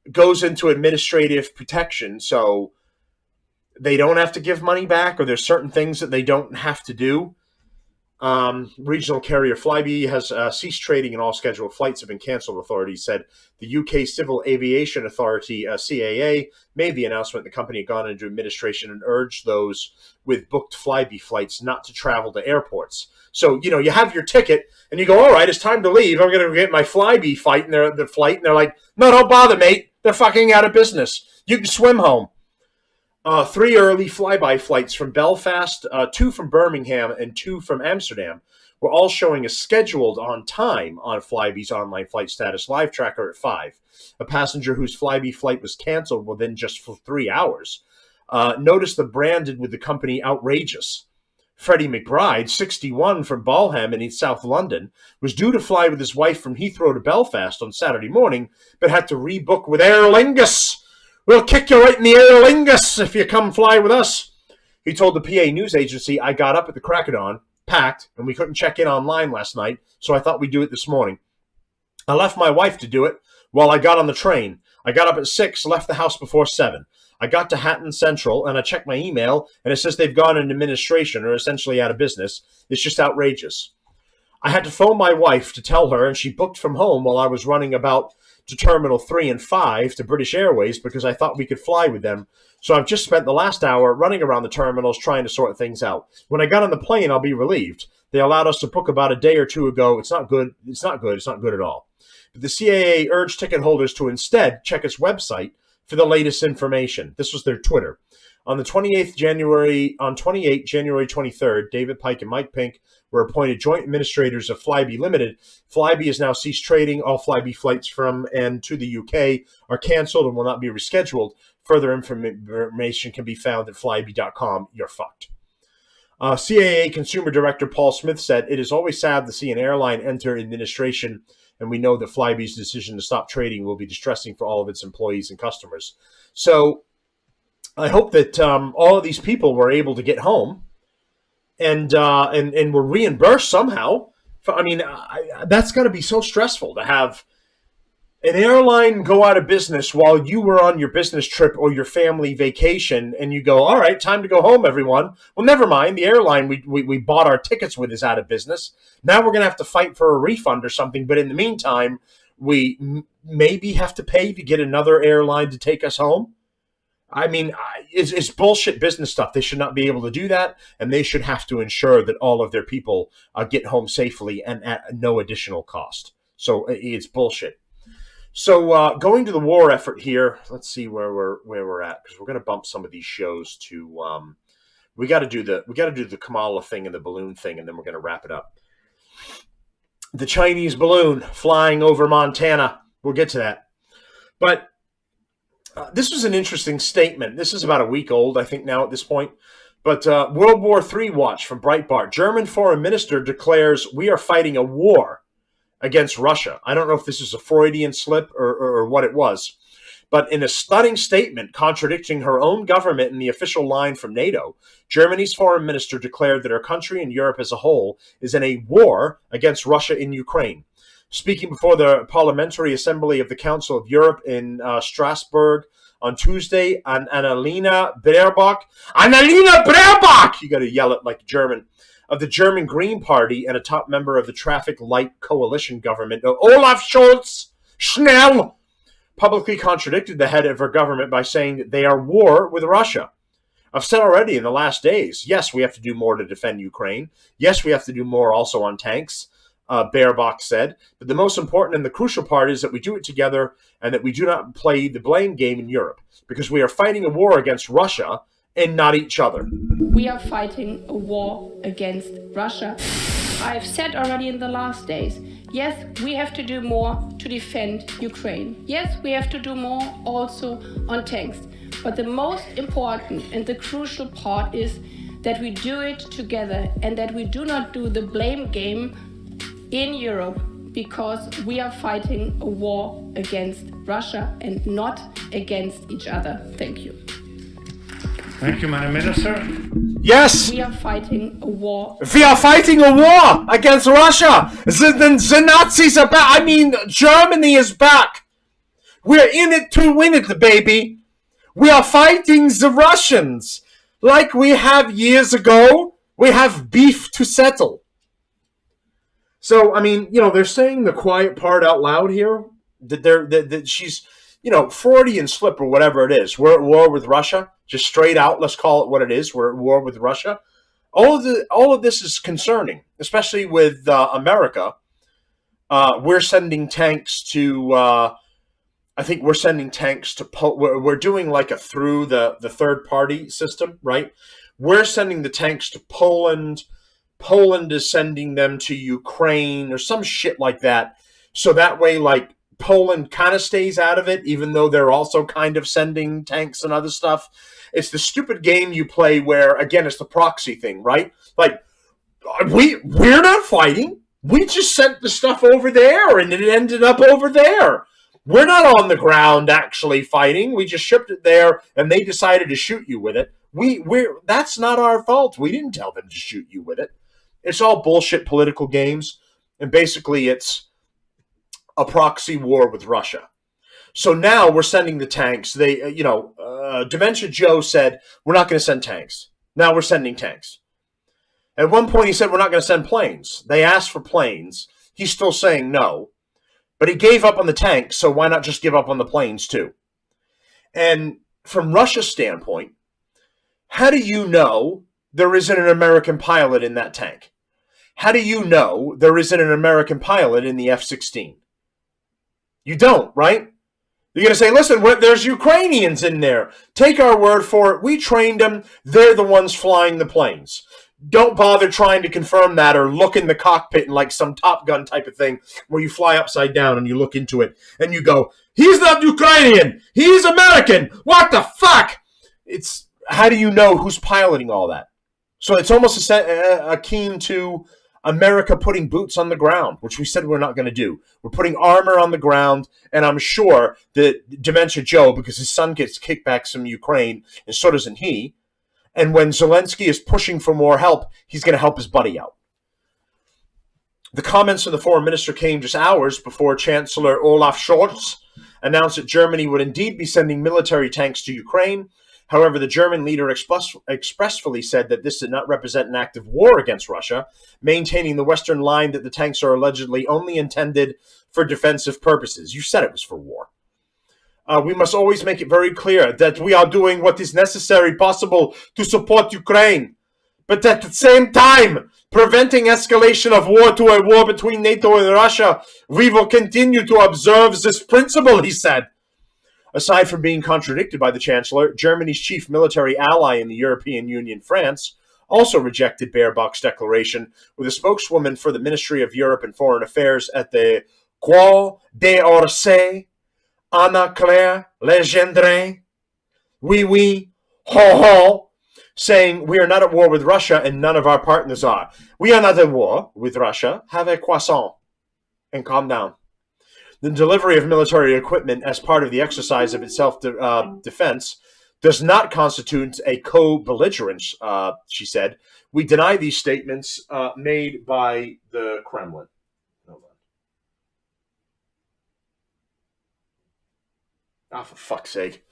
S1: goes into administrative protection. So they don't have to give money back, or there's certain things that they don't have to do. Regional carrier Flybe has ceased trading and all scheduled flights have been cancelled, authorities said. The UK Civil Aviation Authority, CAA, made the announcement the company had gone into administration and urged those with booked Flybe flights not to travel to airports. So, you have your ticket and you go, all right, it's time to leave. I'm going to get my Flybe flight, and they're like, no, don't bother, mate. They're fucking out of business. You can swim home. 3 early flyby flights from Belfast, 2 from Birmingham, and 2 from Amsterdam were all showing as scheduled on time on Flybe's online flight status live tracker at 5. A passenger whose Flybe flight was canceled within just 3 hours noticed the branded with the company outrageous. Freddie McBride, 61, from Balham in South London, was due to fly with his wife from Heathrow to Belfast on Saturday morning, but had to rebook with Aer Lingus. We'll kick you right in the Aer Lingus if you come fly with us. He told the PA news agency, I got up at the crack of dawn, packed, and we couldn't check in online last night, so I thought we'd do it this morning. I left my wife to do it while I got on the train. I got up at 6, left the house before 7. I got to Hatton Central, and I checked my email, and it says they've gone into administration or essentially out of business. It's just outrageous. I had to phone my wife to tell her, and she booked from home while I was running about to Terminal 3 and 5 to British Airways because I thought we could fly with them. So I've just spent the last hour running around the terminals trying to sort things out. When I got on the plane, I'll be relieved. They allowed us to book about a day or two ago. It's not good. It's not good. It's not good at all. But the CAA urged ticket holders to instead check its website for the latest information. This was their Twitter. On the 28th January, on 28 January 23rd, David Pike and Mike Pink were appointed joint administrators of Flybe Limited. Flybe has now ceased trading. All Flybe flights from and to the UK are canceled and will not be rescheduled. Further information can be found at flybe.com. You're fucked. CAA Consumer Director Paul Smith said, "It is always sad to see an airline enter administration, and we know that Flybe's decision to stop trading will be distressing for all of its employees and customers." So I hope that all of these people were able to get home and were reimbursed somehow. That's got to be so stressful to have an airline go out of business while you were on your business trip or your family vacation, and you go, all right, time to go home, everyone. Well, never mind. The airline we bought our tickets with is out of business. Now we're going to have to fight for a refund or something. But in the meantime, we maybe have to pay to get another airline to take us home. I mean, it's bullshit business stuff. They should not be able to do that, and they should have to ensure that all of their people get home safely and at no additional cost. So it's bullshit. So going to the war effort here, let's see where we're at, because we're going to bump some of these shows to. We got to do the Kamala thing and the balloon thing, and then we're going to wrap it up. The Chinese balloon flying over Montana. We'll get to that, but. This was an interesting statement. This is about a week old, I think, now at this point. But World War III watch from Breitbart. German foreign minister declares we are fighting a war against Russia. I don't know if this is a Freudian slip or what it was. But in a stunning statement contradicting her own government and the official line from NATO, Germany's foreign minister declared that her country and Europe as a whole is in a war against Russia in Ukraine. Speaking before the Parliamentary Assembly of the Council of Europe in Strasbourg on Tuesday, Annalena Baerbock, you got to yell it like German, of the German Green Party and a top member of the Traffic Light Coalition government, Olaf Schnell, publicly contradicted the head of her government by saying that they are at war with Russia. I've said already in the last days, yes, we have to do more to defend Ukraine. Yes, we have to do more also on tanks. Baerbock said, but the most important and the crucial part is that we do it together and that we do not play the blame game in Europe, because we are fighting a war against Russia and not each other.
S6: We are fighting a war against Russia. I've said already in the last days, yes, we have to do more to defend Ukraine. Yes, we have to do more also on tanks. But the most important and the crucial part is that we do it together and that we do not do the blame game in Europe, because we are fighting a war against Russia and not against each other. Thank you.
S7: Thank you, Madam Minister.
S1: Yes!
S6: We are fighting a war.
S1: We are fighting a war against Russia! The Nazis are back. I mean, Germany is back. We're in it to win it, baby. We are fighting the Russians. Like we have years ago, we have beef to settle. So, I mean, they're saying the quiet part out loud here, that she's, Freudian slip or whatever it is. We're at war with Russia, just straight out, let's call it what it is. We're at war with Russia. All of this is concerning, especially with America. We're sending tanks to, I think we're sending tanks to, we're doing like a through the third party system, right? We're sending the tanks to Poland. Poland is sending them to Ukraine or some shit like that. So that way, like, Poland kind of stays out of it, even though they're also kind of sending tanks and other stuff. It's the stupid game you play where, again, it's the proxy thing, right? Like, we're not fighting. We just sent the stuff over there, and it ended up over there. We're not on the ground actually fighting. We just shipped it there, and they decided to shoot you with it. That's not our fault. We didn't tell them to shoot you with it. It's all bullshit political games, and basically it's a proxy war with Russia. So now we're sending the tanks. Dementia Joe said, we're not going to send tanks. Now we're sending tanks. At one point he said, we're not going to send planes. They asked for planes. He's still saying no. But he gave up on the tanks, so why not just give up on the planes too? And from Russia's standpoint, how do you know there isn't an American pilot in that tank? How do you know there isn't an American pilot in the F-16? You don't, right? You're going to say, listen, there's Ukrainians in there. Take our word for it. We trained them. They're the ones flying the planes. Don't bother trying to confirm that or look in the cockpit in like some Top Gun type of thing where you fly upside down and you look into it and you go, he's not Ukrainian. He's American. What the fuck? It's how do you know who's piloting all that? So it's almost akin to America putting boots on the ground, which we said we're not going to do. We're putting armor on the ground, and I'm sure that Dementia Joe, because his son gets kickbacks from Ukraine, and so doesn't he, and when Zelensky is pushing for more help, he's going to help his buddy out. The comments from the foreign minister came just hours before Chancellor Olaf Scholz announced that Germany would indeed be sending military tanks to Ukraine. However, the German leader expressly said that this did not represent an act of war against Russia, maintaining the Western line that the tanks are allegedly only intended for defensive purposes. You said it was for war. We must always make it very clear that we are doing what is necessary possible to support Ukraine, but at the same time, preventing escalation of war to a war between NATO and Russia. We will continue to observe this principle, he said. Aside from being contradicted by the Chancellor, Germany's chief military ally in the European Union, France, also rejected Baerbock's declaration, with a spokeswoman for the Ministry of Europe and Foreign Affairs at the Quai d'Orsay, Anna-Claire Legendre, oui, ho, saying, we are not at war with Russia and none of our partners are. We are not at war with Russia. Have a croissant and calm down. The delivery of military equipment as part of the exercise of its self-defense does not constitute a co-belligerence, she said. We deny these statements made by the Kremlin. Oh, for fuck's sake.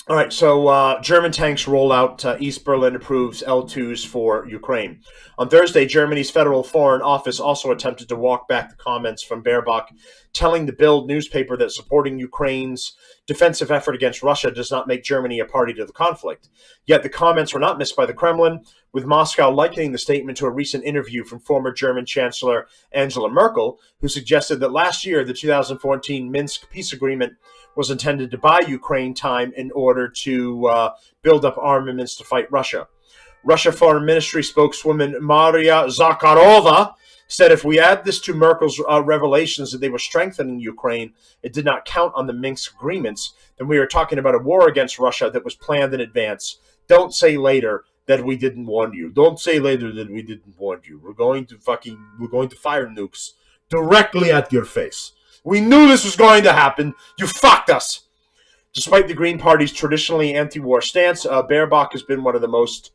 S1: All right, so German tanks roll out. East Berlin approves L2s for Ukraine. On Thursday, Germany's Federal Foreign Office also attempted to walk back the comments from Baerbock, telling the Bild newspaper that supporting Ukraine's defensive effort against Russia does not make Germany a party to the conflict. Yet the comments were not missed by the Kremlin, with Moscow likening the statement to a recent interview from former German Chancellor Angela Merkel, who suggested that last year the 2014 Minsk peace agreement was intended to buy Ukraine time in order to build up armaments to fight Russia. Russia Foreign Ministry spokeswoman Maria Zakharova said if we add this to Merkel's revelations that they were strengthening Ukraine, it did not count on the Minsk agreements, then we are talking about a war against Russia that was planned in advance. Don't say later that we didn't warn you. Don't say later that we didn't warn you. We're going to fire nukes directly at your face. We knew this was going to happen. You fucked us. Despite the Green Party's traditionally anti-war stance, Baerbock has been one of the most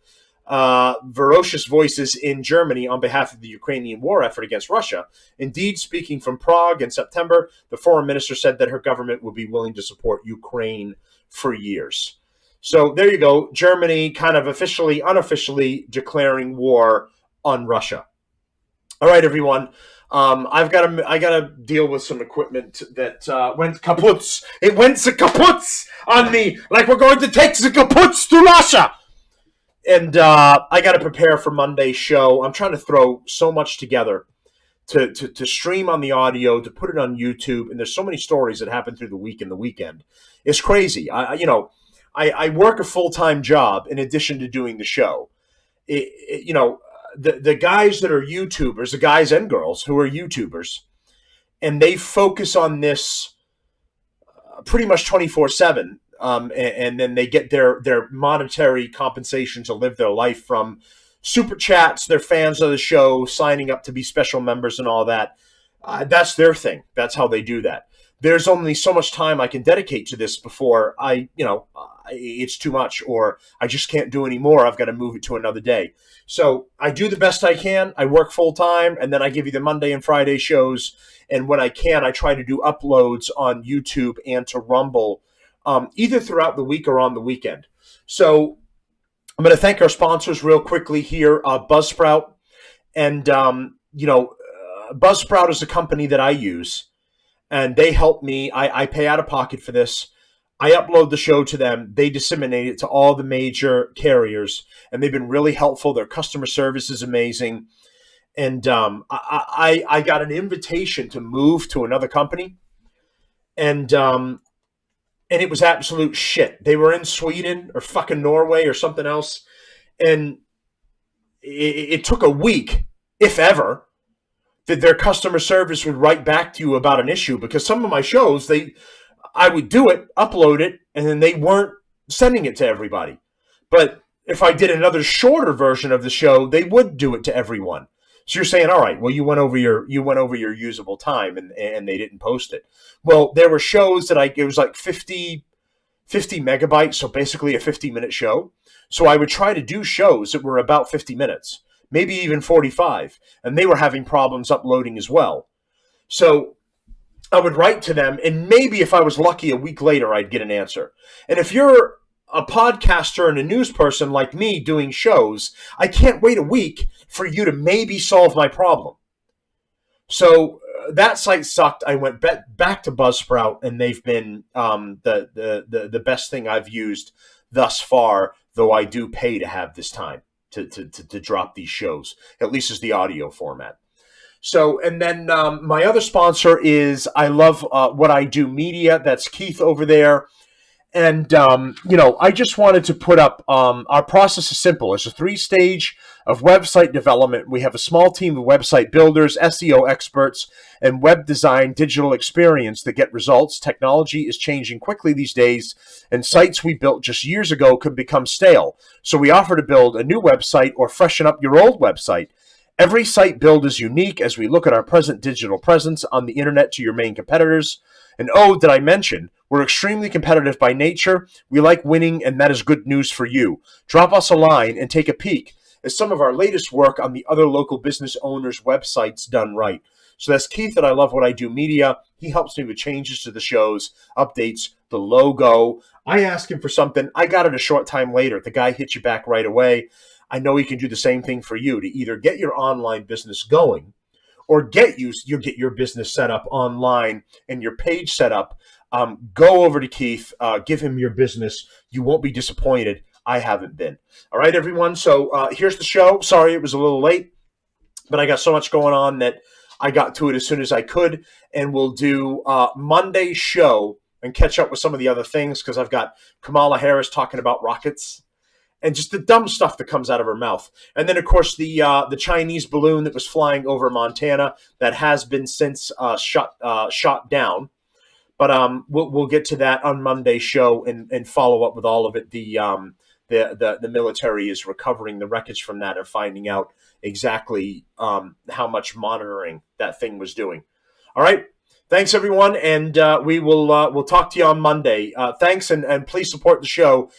S1: ferocious voices in Germany on behalf of the Ukrainian war effort against Russia. Indeed, speaking from Prague in September, the foreign minister said that her government would be willing to support Ukraine for years. So there you go. Germany kind of officially, unofficially declaring war on Russia. All right, everyone. I gotta deal with some equipment that went kaput. It went kaput on me, like we're going to take the kaput to Russia. And I got to prepare for Monday's show. I'm trying to throw so much together to stream on the audio, to put it on YouTube. And there's so many stories that happen through the week and the weekend. It's crazy. I work a full-time job in addition to doing the show. The guys that are YouTubers, the guys and girls who are YouTubers, and they focus on this pretty much 24/7. And then they get their monetary compensation to live their life from super chats, they're fans of the show, signing up to be special members and all that. That's their thing. That's how they do that. There's only so much time I can dedicate to this before it's too much, or I just can't do any more. I've got to move it to another day. So I do the best I can. I work full time, and then I give you the Monday and Friday shows. And when I can, I try to do uploads on YouTube and to Rumble, either throughout the week or on the weekend. So I'm going to thank our sponsors real quickly here, Buzzsprout. And, Buzzsprout is a company that I use, and they help me. I pay out of pocket for this. I upload the show to them. They disseminate it to all the major carriers, and they've been really helpful. Their customer service is amazing. And I got an invitation to move to another company. and it was absolute shit. They were in Sweden or fucking Norway or something else, and it took a week, if ever, that their customer service would write back to you about an issue, because some of my shows, I would do it, upload it, and then they weren't sending it to everybody. But if I did another shorter version of the show, they would do it to everyone. So you're saying, all right, well, you went over your usable time, and they didn't post it. Well, there were shows that it was like 50 megabytes, so basically a 50-minute show. So I would try to do shows that were about 50 minutes, maybe even 45, and they were having problems uploading as well. So I would write to them, and maybe if I was lucky, a week later, I'd get an answer. And if you're a podcaster and a news person like me doing shows, I can't wait a week for you to maybe solve my problem. So that site sucked. I went back to Buzzsprout, and they've been the best thing I've used thus far, though I do pay to have this time to drop these shows, at least as the audio format. So, and then my other sponsor is I Love What I Do Media. That's Keith over there. And, I just wanted to put up, our process is simple. It's a 3-stage of website development. We have a small team of website builders, SEO experts, and web design digital experience that get results. Technology is changing quickly these days, and sites we built just years ago could become stale. So we offer to build a new website or freshen up your old website. Every site build is unique as we look at our present digital presence on the internet to your main competitors. And did I mention, we're extremely competitive by nature. We like winning, and that is good news for you. Drop us a line and take a peek at some of our latest work on the other local business owners' websites done right. So that's Keith at I Love What I Do Media. He helps me with changes to the shows, updates, the logo. I ask him for something. I got it a short time later. The guy hits you back right away. I know he can do the same thing for you to either get your online business going or get your business set up online and your page set up. Go over to Keith, give him your business. You won't be disappointed. I haven't been. All right, everyone. So here's the show. Sorry it was a little late, but I got so much going on that I got to it as soon as I could. And we'll do Monday's show and catch up with some of the other things, because I've got Kamala Harris talking about rockets and just the dumb stuff that comes out of her mouth. And then, of course, the Chinese balloon that was flying over Montana that has been since shot down. But we'll get to that on Monday's show and follow up with all of it. The military is recovering the wreckage from that and finding out exactly how much monitoring that thing was doing. All right. Thanks, everyone, and we'll talk to you on Monday. Thanks, and please support the show.